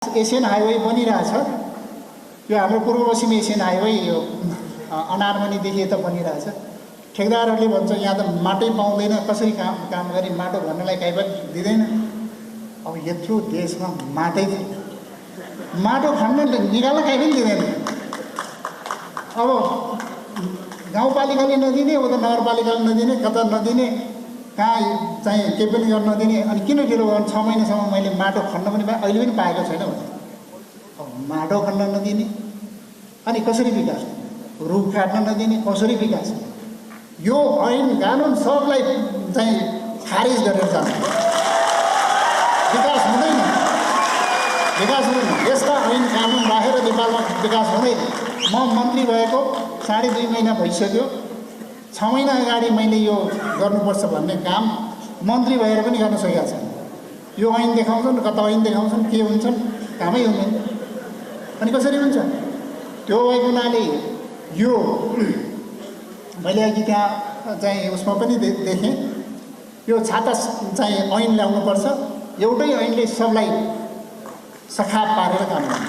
Asian highway बनिरहेछ। यो हाम्रो पूर्व पश्चिम एसियन हाइवे यो अनारमनीदेखि यता बनिरहेछ। ठेकेदारहरूले भन्छ यहाँ त माटै पाउँदैन, कसरी काम गरी माटो भन्नलाई काहीँ पनि दिँदैन। अब यत्रो देशमा माटै थियो, माटो खन्न निकाल्न काहीँ पनि दिँदैन। अब गाउँपालिकाले नदिने, उता नगरपालिकाले नदिने, कता नदिने, कहाँ चाहिँ केही पनि गर्न नदिने। अनि किन ढिलो गर्नु? 6 महिनासम्म मैले माटो खन्न पनि अहिले पनि पाएको छैन भने अब माटो खन्न नदिने अनि कसरी विकास? रुख काट्न नदिने कसरी विकास? यो ऐन कानुन सबलाई चाहिँ खारिज गरेर जान्छ। विकास हुँदैन, विकास हुँदैन। यस्ता ऐन कानुन राखेर नेपालमा विकास हुँदैन। म मन्त्री भएको 2.5 महिना भइसक्यो। 6 महिना अगाडि मैले यो गर्नुपर्छ भन्ने काम मन्त्री भएर पनि गर्न सकेको छैन। यो ऐन देखाउँछन्, कता ऐन देखाउँछन्, के हुन्छन्, कामै हुँदैन। अनि कसरी हुन्छ? त्यो भएको हुनाले यो मैले अघि त्यहाँ चाहिँ उसमा पनि देखेँ, यो छाता चाहिँ ऐन ल्याउनुपर्छ। एउटै ऐनले सबलाई सखाप पारेर काम गर्नु।